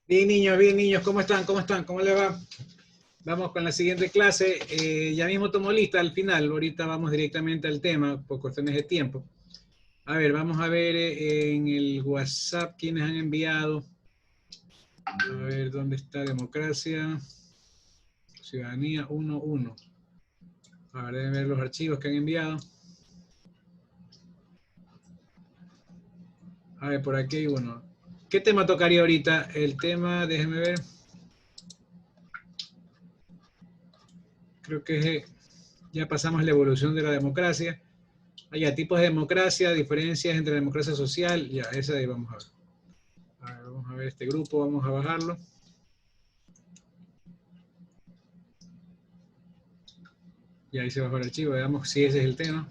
Bien niños, ¿cómo están? ¿Cómo están? ¿Cómo les va? Vamos con la siguiente clase. Ya mismo tomo lista al final. Ahorita vamos directamente al tema por cuestiones de tiempo. A ver, vamos a ver en el WhatsApp quiénes han enviado. A ver, ¿dónde está democracia? Ciudadanía 1.1. A ver, deben ver los archivos que han enviado. A ver, por aquí hay uno. ¿Qué tema tocaría ahorita? El tema, déjenme ver. Creo que ya pasamos la evolución de la democracia. Ya, tipos de democracia, diferencias entre democracia social. Ya, esa ahí vamos a ver. A ver, vamos a ver este grupo, vamos a bajarlo. Y ahí se bajó el archivo, veamos si ese es el tema.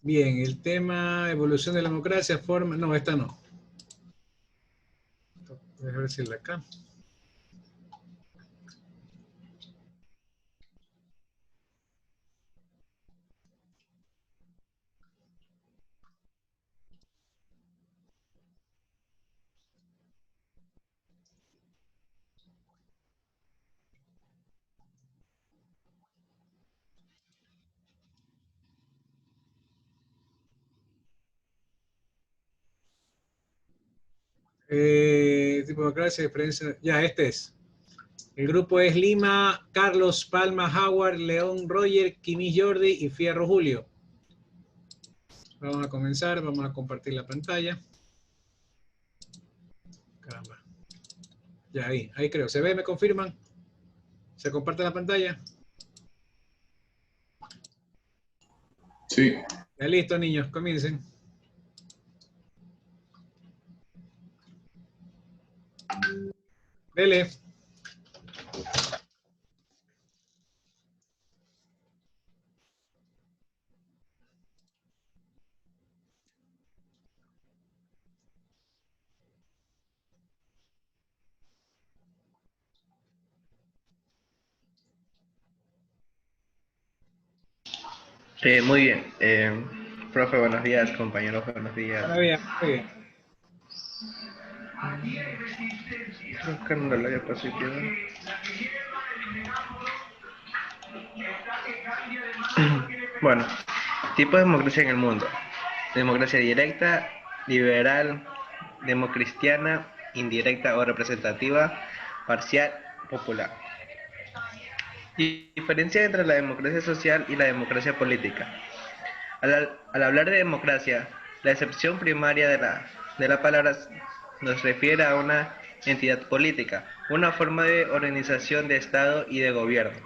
Bien, el tema evolución de la democracia, forma. No, esta no. Déjame ver si la acá. Tipo de democracia, diferencia. Ya, este es. El grupo es Lima, Carlos, Palma, Howard, León, Roger, Kimi, Jordi y Fierro Julio. Vamos a comenzar, vamos a compartir la pantalla. Caramba. Ya ahí creo. ¿Se ve? ¿Me confirman? ¿Se comparte la pantalla? Sí. Ya listo, niños, comiencen. Dele. Muy bien. Profe, buenos días. Compañeros, buenos días. Muy bien, muy bien. Buscando la diapositiva. Bueno, tipo de democracia en el mundo. Democracia directa, liberal, democristiana, indirecta o representativa, parcial, popular. Diferencia entre la democracia social y la democracia política. Al hablar de democracia, la excepción primaria de la palabra nos refiere a una entidad política, una forma de organización de Estado y de gobierno.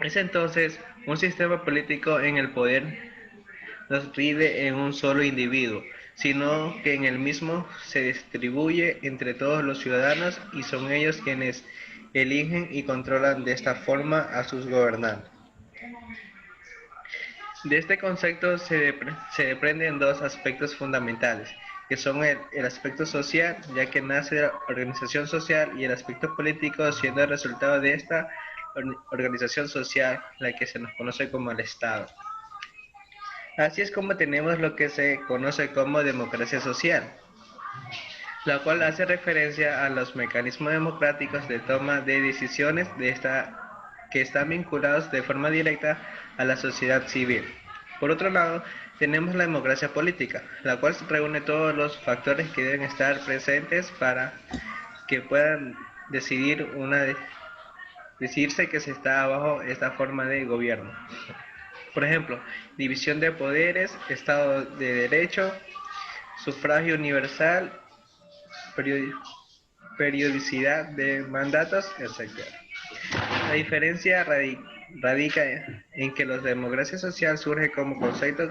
Es entonces un sistema político en el poder no reside en un solo individuo, sino que en el mismo se distribuye entre todos los ciudadanos y son ellos quienes eligen y controlan de esta forma a sus gobernantes. De este concepto se desprenden dos aspectos fundamentales, que son el aspecto social, ya que nace de la organización social, y el aspecto político, siendo el resultado de esta organización social, la que se nos conoce como el Estado. Así es como tenemos lo que se conoce como democracia social, la cual hace referencia a los mecanismos democráticos de toma de decisiones que están vinculados de forma directa a la sociedad civil. Por otro lado, tenemos la democracia política, la cual reúne todos los factores que deben estar presentes para que puedan decidirse que se está bajo esta forma de gobierno. Por ejemplo, división de poderes, Estado de Derecho, sufragio universal, periodicidad de mandatos, etc. La diferencia radica en que la democracia social surge como concepto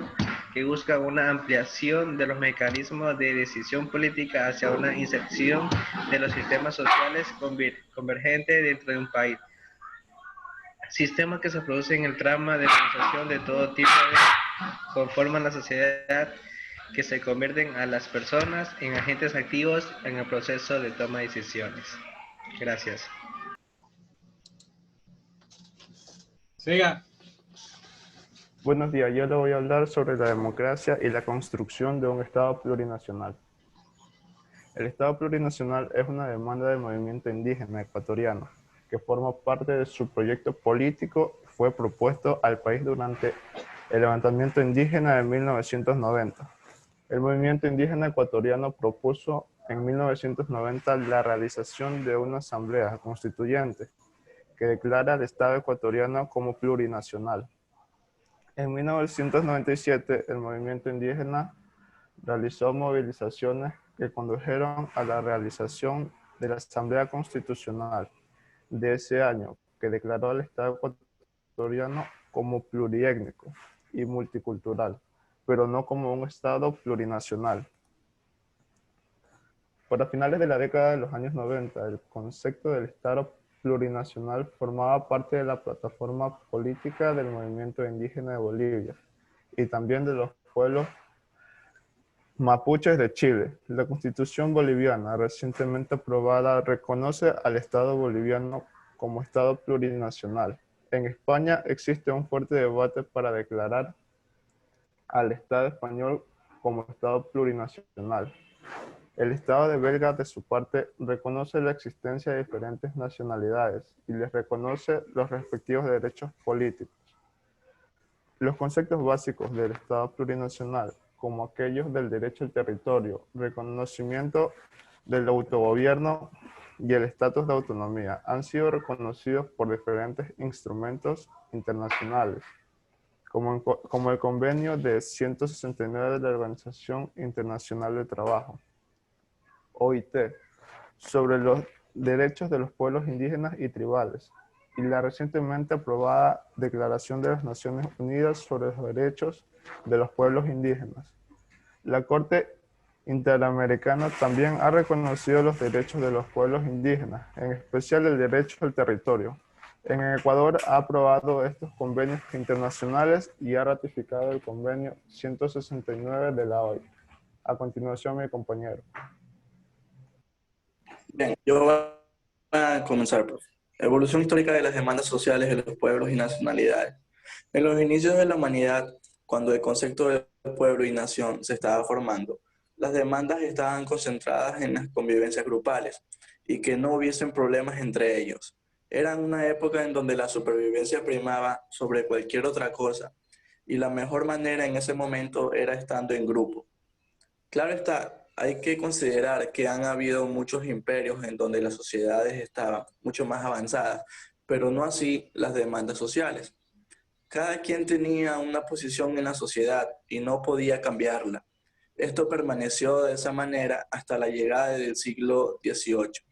que busca una ampliación de los mecanismos de decisión política hacia una inserción de los sistemas sociales convergentes dentro de un país. Sistemas que se producen en el trama de organización de todo tipo conforman la sociedad que se convierten a las personas en agentes activos en el proceso de toma de decisiones. Gracias. Siga. Buenos días, yo le voy a hablar sobre la democracia y la construcción de un Estado plurinacional. El Estado plurinacional es una demanda del movimiento indígena ecuatoriano que forma parte de su proyecto político y fue propuesto al país durante el levantamiento indígena de 1990. El movimiento indígena ecuatoriano propuso en 1990 la realización de una asamblea constituyente que declara al Estado ecuatoriano como plurinacional. En 1997, el movimiento indígena realizó movilizaciones que condujeron a la realización de la Asamblea Constitucional de ese año, que declaró al Estado ecuatoriano como pluriétnico y multicultural, pero no como un Estado plurinacional. Para finales de la década de los años 90, el concepto del Estado plurinacional formaba parte de la plataforma política del movimiento indígena de Bolivia y también de los pueblos mapuches de Chile. La Constitución boliviana recientemente aprobada reconoce al Estado boliviano como Estado plurinacional. En España existe un fuerte debate para declarar al Estado español como Estado plurinacional. El Estado de Belga, de su parte, reconoce la existencia de diferentes nacionalidades y les reconoce los respectivos derechos políticos. Los conceptos básicos del Estado plurinacional, como aquellos del derecho al territorio, reconocimiento del autogobierno y el estatus de autonomía, han sido reconocidos por diferentes instrumentos internacionales, como el Convenio de 169 de la Organización Internacional del Trabajo, OIT, sobre los derechos de los pueblos indígenas y tribales, y la recientemente aprobada Declaración de las Naciones Unidas sobre los Derechos de los Pueblos Indígenas. La Corte Interamericana también ha reconocido los derechos de los pueblos indígenas, en especial el derecho al territorio. En Ecuador ha aprobado estos convenios internacionales y ha ratificado el convenio 169 de la OIT. A continuación, mi compañero. Bien, yo voy a comenzar, profe. Evolución histórica de las demandas sociales de los pueblos y nacionalidades. En los inicios de la humanidad, cuando el concepto de pueblo y nación se estaba formando, las demandas estaban concentradas en las convivencias grupales y que no hubiesen problemas entre ellos. Era una época en donde la supervivencia primaba sobre cualquier otra cosa y la mejor manera en ese momento era estando en grupo. Claro está, hay que considerar que han habido muchos imperios en donde las sociedades estaban mucho más avanzadas, pero no así las demandas sociales. Cada quien tenía una posición en la sociedad y no podía cambiarla. Esto permaneció de esa manera hasta la llegada del siglo XVIII.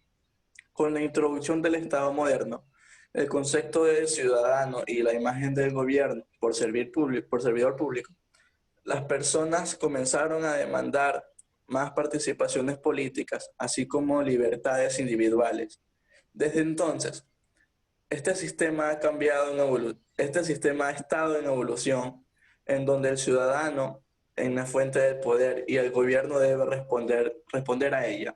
Con la introducción del Estado moderno, el concepto de ciudadano y la imagen del gobierno por servidor público, las personas comenzaron a demandar más participaciones políticas, así como libertades individuales. Desde entonces, este sistema ha estado en evolución, en donde el ciudadano es la fuente del poder y el gobierno debe responder a ella.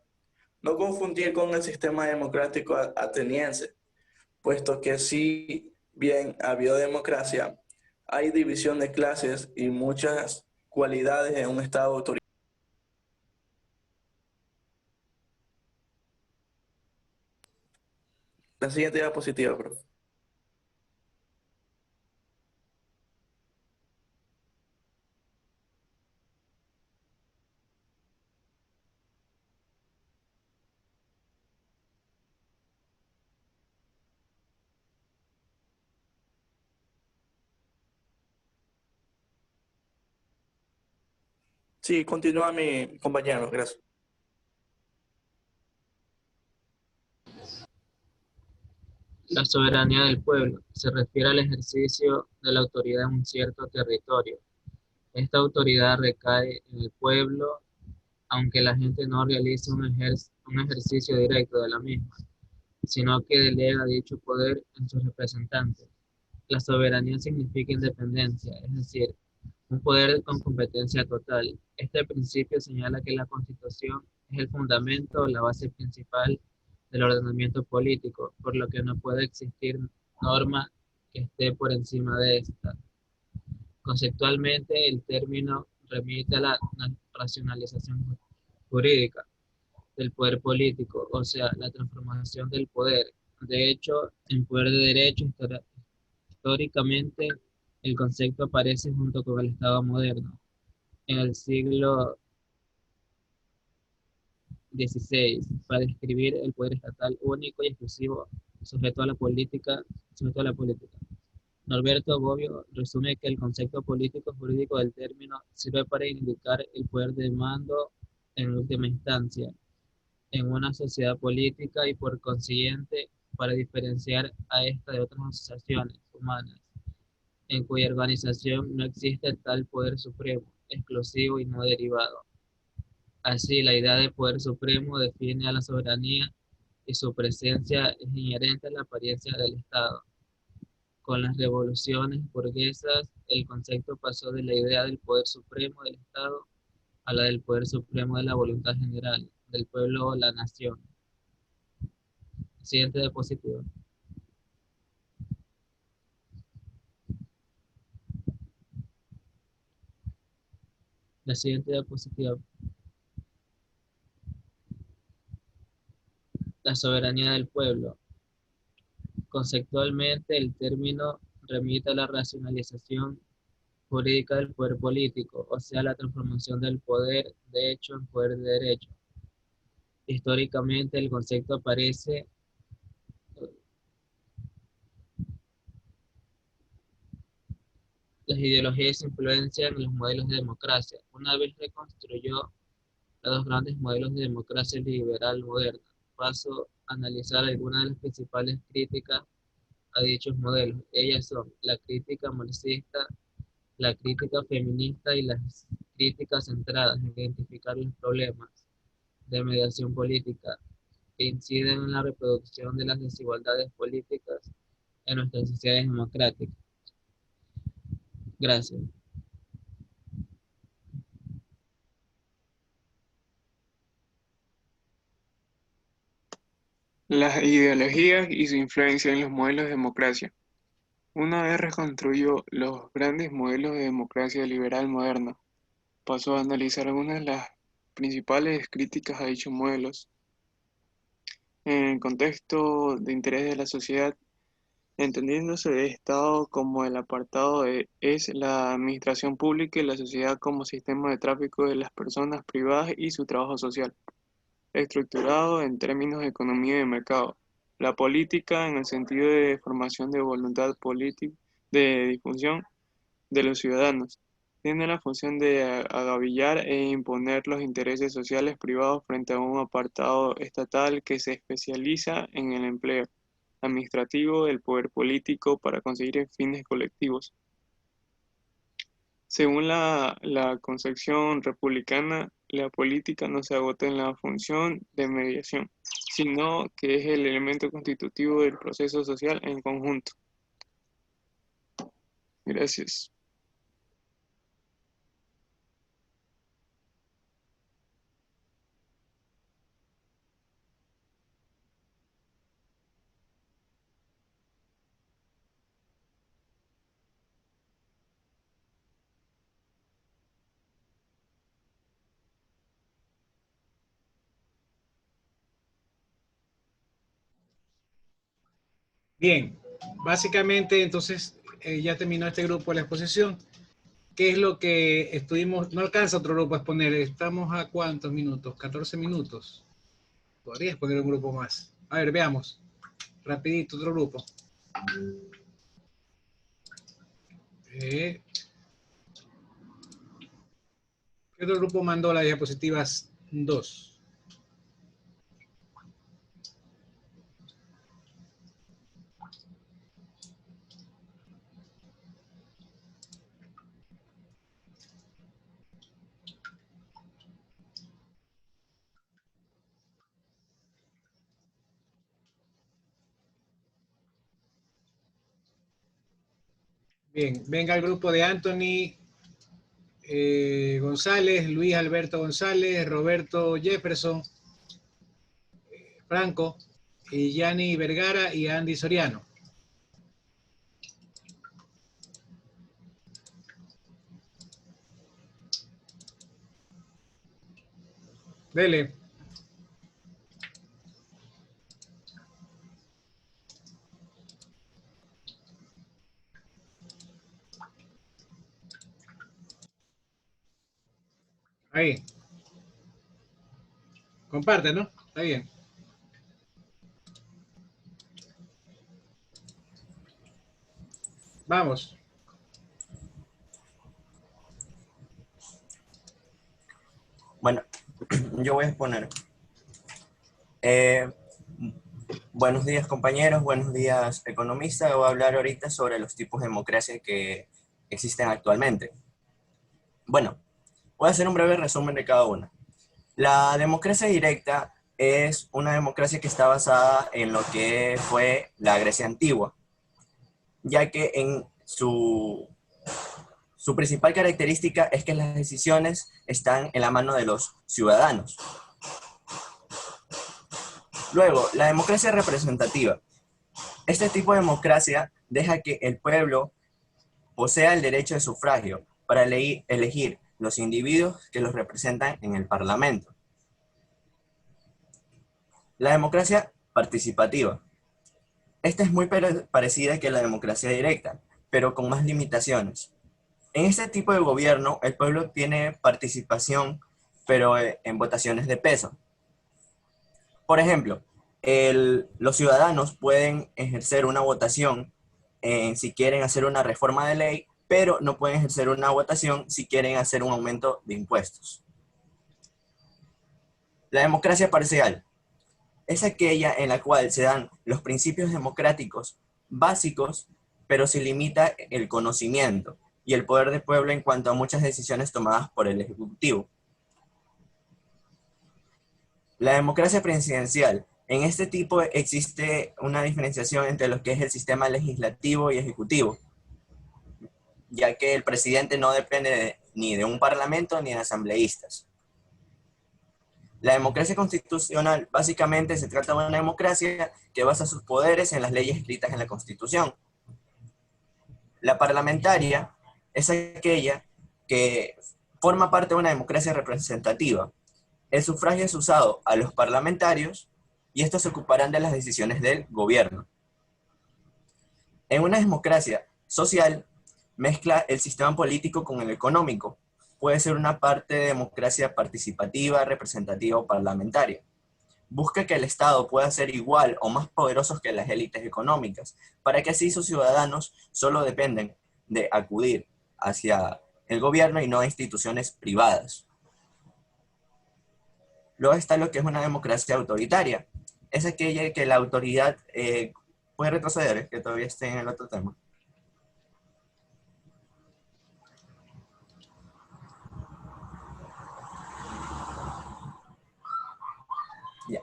No confundir con el sistema democrático ateniense, puesto que si bien ha habido democracia, hay división de clases y muchas cualidades en un Estado autoritario. La siguiente diapositiva, profe. Sí, continúa mi compañero, gracias. La soberanía del pueblo se refiere al ejercicio de la autoridad en un cierto territorio. Esta autoridad recae en el pueblo, aunque la gente no realice un ejercicio directo de la misma, sino que delega dicho poder en sus representantes. La soberanía significa independencia, es decir, un poder con competencia total. Este principio señala que la Constitución es el fundamento o la base principal del ordenamiento político, por lo que no puede existir norma que esté por encima de esta. Conceptualmente, el término remite a la racionalización jurídica del poder político, o sea, la transformación del poder. De hecho, en poder de derecho, históricamente, el concepto aparece junto con el Estado moderno. En el siglo XVI, para describir el poder estatal único y exclusivo sujeto a la política, Norberto Bobbio resume que el concepto político jurídico del término sirve para indicar el poder de mando en última instancia en una sociedad política y por consiguiente para diferenciar a esta de otras asociaciones humanas en cuya organización no existe tal poder supremo, exclusivo y no derivado. Así, la idea de poder supremo define a la soberanía y su presencia es inherente a la apariencia del Estado. Con las revoluciones burguesas, el concepto pasó de la idea del poder supremo del Estado a la del poder supremo de la voluntad general, del pueblo o la nación. Siguiente diapositiva. La siguiente diapositiva. La soberanía del pueblo. Conceptualmente, el término remite a la racionalización jurídica del poder político, o sea, la transformación del poder de hecho en poder de derecho. Históricamente, el concepto aparece las ideologías influencian en los modelos de democracia. Una vez reconstruyó los dos grandes modelos de democracia liberal moderna, paso a analizar algunas de las principales críticas a dichos modelos. Ellas son la crítica marxista, la crítica feminista y las críticas centradas en identificar los problemas de mediación política que inciden en la reproducción de las desigualdades políticas en nuestras sociedades democráticas. Gracias. Las ideologías y su influencia en los modelos de democracia. Una vez reconstruyó los grandes modelos de democracia liberal moderna, pasó a analizar algunas de las principales críticas a dichos modelos. En el contexto de interés de la sociedad, entendiéndose el Estado como el apartado es la administración pública y la sociedad como sistema de tráfico de las personas privadas y su trabajo social, estructurado en términos de economía de mercado. La política en el sentido de formación de voluntad política, de difusión de los ciudadanos. Tiene la función de agavillar e imponer los intereses sociales privados frente a un apartado estatal que se especializa en el empleo administrativo del poder político para conseguir fines colectivos. Según la concepción republicana, la política no se agota en la función de mediación, sino que es el elemento constitutivo del proceso social en conjunto. Gracias. Bien, básicamente entonces ya terminó este grupo de la exposición. ¿Qué es lo que estuvimos? No alcanza otro grupo a exponer. ¿Estamos a cuántos minutos? 14 minutos. Podría exponer un grupo más. A ver, veamos. Rapidito, otro grupo. ¿Qué otro grupo mandó las diapositivas 2? Bien, venga el grupo de Anthony González, Luis Alberto González, Roberto Jefferson, Franco, y Yanni Vergara y Andy Soriano. Dele. Ahí. Comparte, ¿no? Está bien. Vamos. Bueno, yo voy a exponer. Buenos días, compañeros. Buenos días, economistas. Voy a hablar ahorita sobre los tipos de democracia que existen actualmente. Bueno, voy a hacer un breve resumen de cada una. La democracia directa es una democracia que está basada en lo que fue la Grecia antigua, ya que en su principal característica es que las decisiones están en la mano de los ciudadanos. Luego, la democracia representativa. Este tipo de democracia deja que el pueblo posea el derecho de sufragio para elegir los individuos que los representan en el Parlamento. La democracia participativa. Esta es muy parecida que la democracia directa, pero con más limitaciones. En este tipo de gobierno, el pueblo tiene participación, pero en votaciones de peso. Por ejemplo, los ciudadanos pueden ejercer una votación si quieren hacer una reforma de ley, pero no pueden ejercer una votación si quieren hacer un aumento de impuestos. La democracia parcial es aquella en la cual se dan los principios democráticos básicos, pero se limita el conocimiento y el poder del pueblo en cuanto a muchas decisiones tomadas por el Ejecutivo. La democracia presidencial. En este tipo existe una diferenciación entre lo que es el sistema legislativo y ejecutivo, ya que el presidente no depende ni de un parlamento ni de asambleístas. La democracia constitucional básicamente se trata de una democracia que basa sus poderes en las leyes escritas en la Constitución. La parlamentaria es aquella que forma parte de una democracia representativa. El sufragio es usado a los parlamentarios y estos se ocuparán de las decisiones del gobierno. En una democracia social, mezcla el sistema político con el económico. Puede ser una parte de democracia participativa, representativa o parlamentaria. Busca que el Estado pueda ser igual o más poderoso que las élites económicas, para que así sus ciudadanos solo dependen de acudir hacia el gobierno y no a instituciones privadas. Luego está lo que es una democracia autoritaria. Es aquella que la autoridad puede retroceder, que todavía esté en el otro tema. Ya.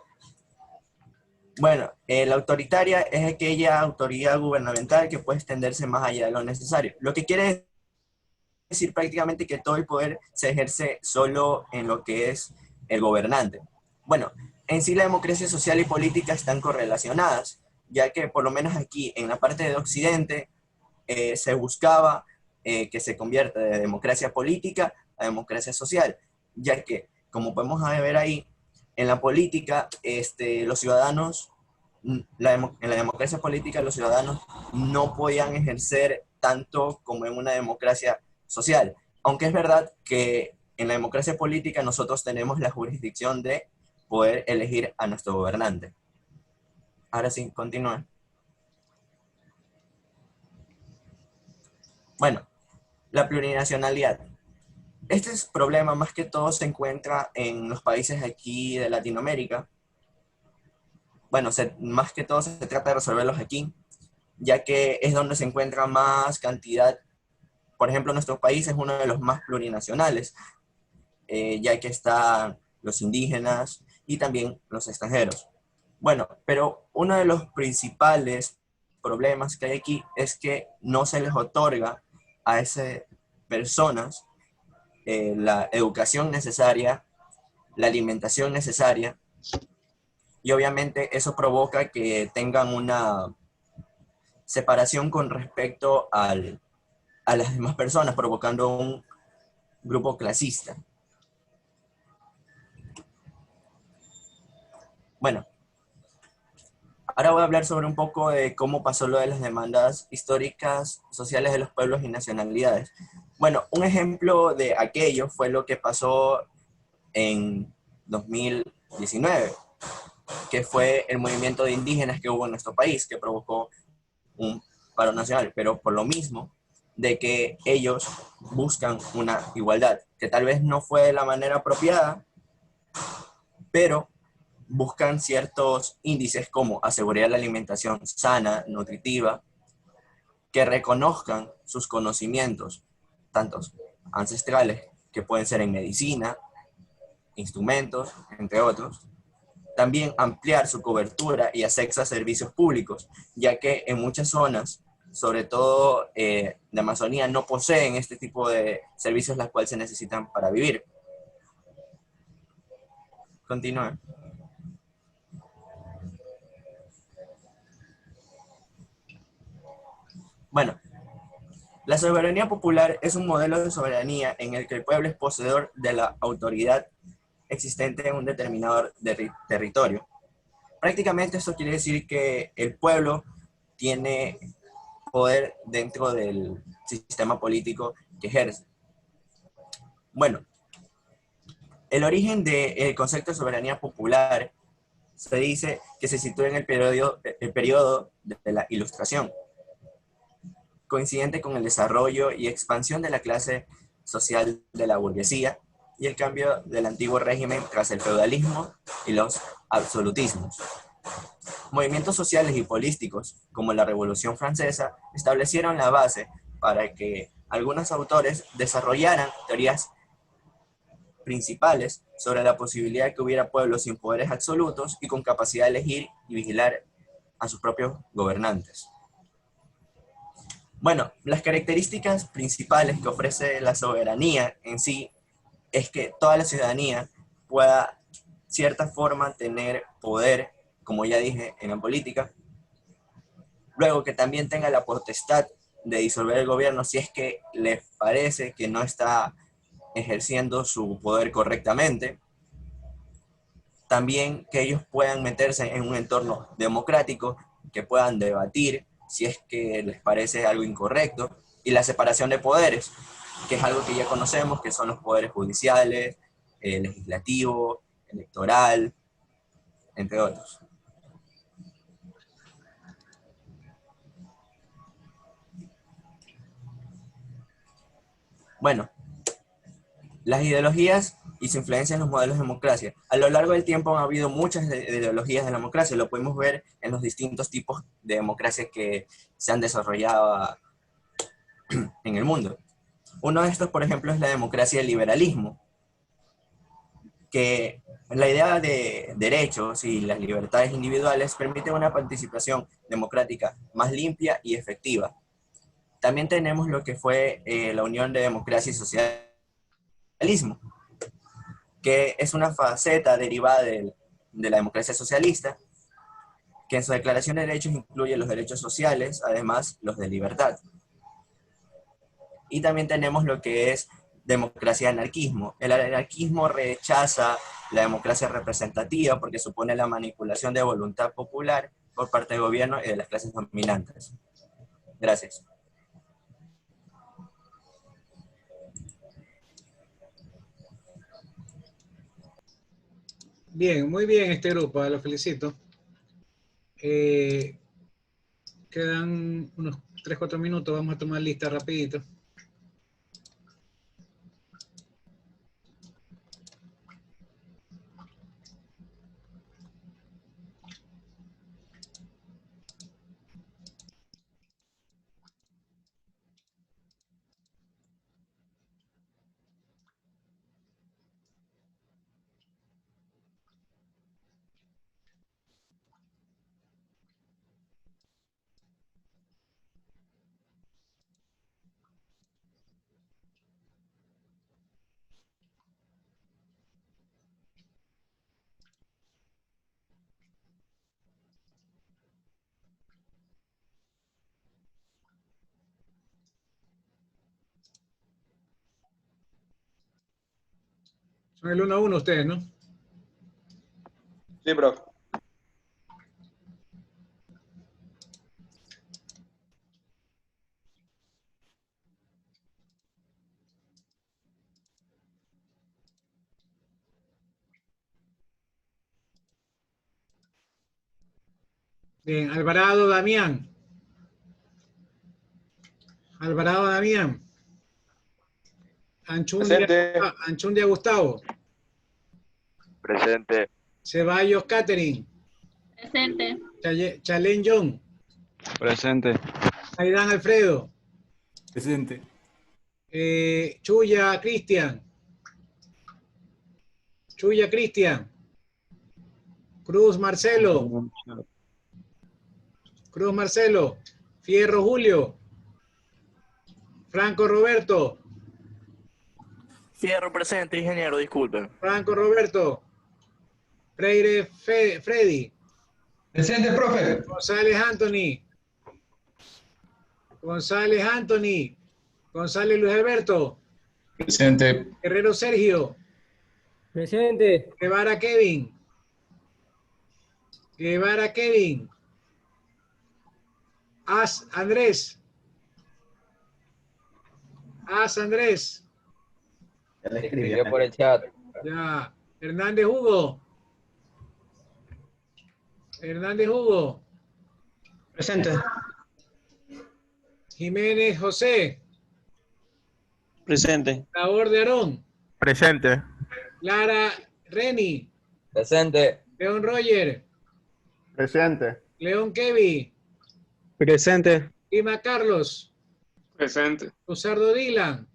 Bueno, la autoritaria es aquella autoridad gubernamental que puede extenderse más allá de lo necesario. Lo que quiere decir prácticamente que todo el poder se ejerce solo en lo que es el gobernante. Bueno, en sí la democracia social y política están correlacionadas, ya que por lo menos aquí en la parte de Occidente se buscaba que se convierta de democracia política a democracia social, ya que, como podemos ver ahí, en la política, los ciudadanos, en la democracia política, los ciudadanos no podían ejercer tanto como en una democracia social, aunque es verdad que en la democracia política nosotros tenemos la jurisdicción de poder elegir a nuestro gobernante. Ahora sí, continúe. Bueno, la plurinacionalidad. Este problema más que todo se encuentra en los países aquí de Latinoamérica. Bueno, más que todo se trata de resolverlos aquí, ya que es donde se encuentra más cantidad. Por ejemplo, nuestro país es uno de los más plurinacionales, ya que están los indígenas y también los extranjeros. Bueno, pero uno de los principales problemas que hay aquí es que no se les otorga a esas personas la educación necesaria, la alimentación necesaria, y obviamente eso provoca que tengan una separación con respecto a las demás personas, provocando un grupo clasista. Bueno, ahora voy a hablar sobre un poco de cómo pasó lo de las demandas históricas, sociales de los pueblos y nacionalidades. Bueno, un ejemplo de aquello fue lo que pasó en 2019, que fue el movimiento de indígenas que hubo en nuestro país, que provocó un paro nacional, pero por lo mismo de que ellos buscan una igualdad, que tal vez no fue de la manera apropiada, pero buscan ciertos índices como asegurar la alimentación sana, nutritiva, que reconozcan sus conocimientos, tantos ancestrales, que pueden ser en medicina, instrumentos, entre otros. También ampliar su cobertura y acceso a servicios públicos, ya que en muchas zonas, sobre todo de Amazonía, no poseen este tipo de servicios las cuales se necesitan para vivir. Continúe. Bueno, la soberanía popular es un modelo de soberanía en el que el pueblo es poseedor de la autoridad existente en un determinado territorio. Prácticamente esto quiere decir que el pueblo tiene poder dentro del sistema político que ejerce. Bueno, el origen del concepto de soberanía popular se dice que se sitúa en el periodo de la Ilustración, coincidente con el desarrollo y expansión de la clase social de la burguesía y el cambio del antiguo régimen tras el feudalismo y los absolutismos. Movimientos sociales y políticos, como la Revolución Francesa, establecieron la base para que algunos autores desarrollaran teorías principales sobre la posibilidad de que hubiera pueblos sin poderes absolutos y con capacidad de elegir y vigilar a sus propios gobernantes. Bueno, las características principales que ofrece la soberanía en sí es que toda la ciudadanía pueda, cierta forma, tener poder, como ya dije, en la política. Luego, que también tenga la potestad de disolver el gobierno si es que les parece que no está ejerciendo su poder correctamente. También que ellos puedan meterse en un entorno democrático, que puedan debatir si es que les parece algo incorrecto. Y la separación de poderes, que es algo que ya conocemos, que son los poderes judiciales, legislativo, electoral, entre otros. Bueno, las ideologías y su influencia en los modelos de democracia. A lo largo del tiempo han habido muchas ideologías de la democracia, lo podemos ver en los distintos tipos de democracia que se han desarrollado en el mundo. Uno de estos, por ejemplo, es la democracia del liberalismo, que la idea de derechos y las libertades individuales permite una participación democrática más limpia y efectiva. También tenemos lo que fue la Unión de Democracia y Socialismo, que es una faceta derivada de la democracia socialista, que en su declaración de derechos incluye los derechos sociales, además los de libertad. Y también tenemos lo que es democracia anarquismo. El anarquismo rechaza la democracia representativa porque supone la manipulación de voluntad popular por parte del gobierno y de las clases dominantes. Gracias. Bien, muy bien este grupo, lo felicito. Quedan unos 3-4 minutos, vamos a tomar lista rapidito. Son el 1-1 ustedes, ¿no? Sí, profe. Bien, Alvarado Damián. Alvarado Damián. Presente. Anchundia Gustavo. Presente. Ceballos Catherine. Presente. Chalén John. Presente. Aidán Alfredo. Presente. Chuya Cristian. Chuya Cristian. Cruz Marcelo. Cruz Marcelo. Fierro Julio. Franco Roberto. Fierro presente, ingeniero, disculpe. Franco Roberto. Freire Freddy. Presente, profe. González Anthony. González Anthony. González Luis Alberto. Presente. Guerrero Sergio. Presente. Guevara Kevin. Guevara Kevin. As Andrés. As Andrés. Ya le escribió por el chat. Ya. Hernández Hugo. Hernández Hugo. Presente. Jiménez José. Presente. Labor de Aarón. Presente. Lara Reni. Presente. León Roger. Presente. León Kevin. Presente. Lima Carlos. Presente. Luzardo Dylan.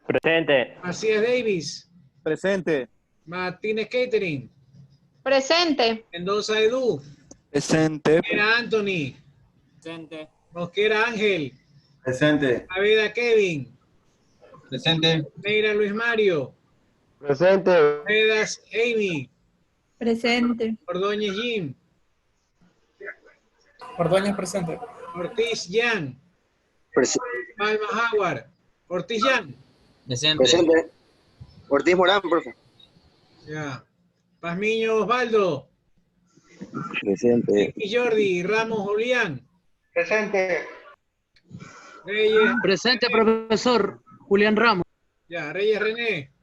Presente. Macías Davis. Presente. Martínez Catering. Presente. Mendoza Edu. Presente. Mosquera Anthony. Presente. Mosquera Ángel. Presente. Aveda Kevin. Presente. Neira Luis Mario. Presente. Vedas Amy. Presente. Ordóñez Jim. Ordóñez presente. Ortiz Jan. Palma Howard. Ortiz Jan. Presente. Ortiz Morán, profe. Ya. Pazmiño Osvaldo. Presente. Y Jordi. Ramos Julián. Presente. Reyes. Presente, profesor Julián Ramos. Ya. Reyes René.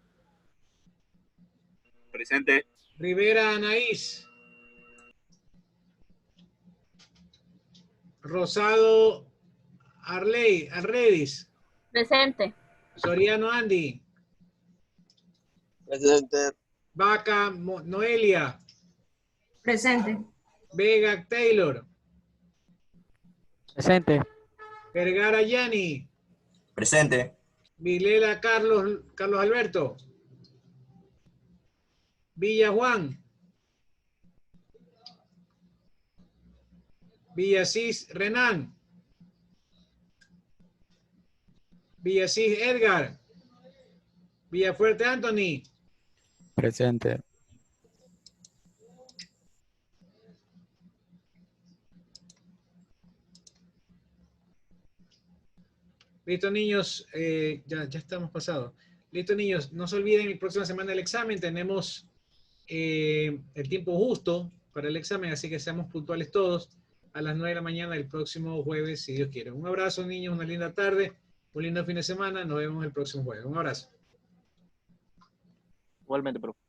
Presente. Rivera Anaís. Rosado Arledis. Presente. Soriano Andy. Presente. Vaca Noelia. Presente. Vega Taylor. Presente. Vergara Yani. Presente. Vilela Carlos Alberto. Villa Juan. Villasís Renan. Villasís Edgar. Villafuerte Anthony. Presente. Listo, niños. Ya estamos pasados. Listo, niños. No se olviden, la próxima semana del examen tenemos el tiempo justo para el examen, así que seamos puntuales todos a las 9 de la mañana del próximo jueves, si Dios quiere. Un abrazo, niños. Una linda tarde. Un lindo fin de semana. Nos vemos el próximo jueves. Un abrazo. Igualmente, profe.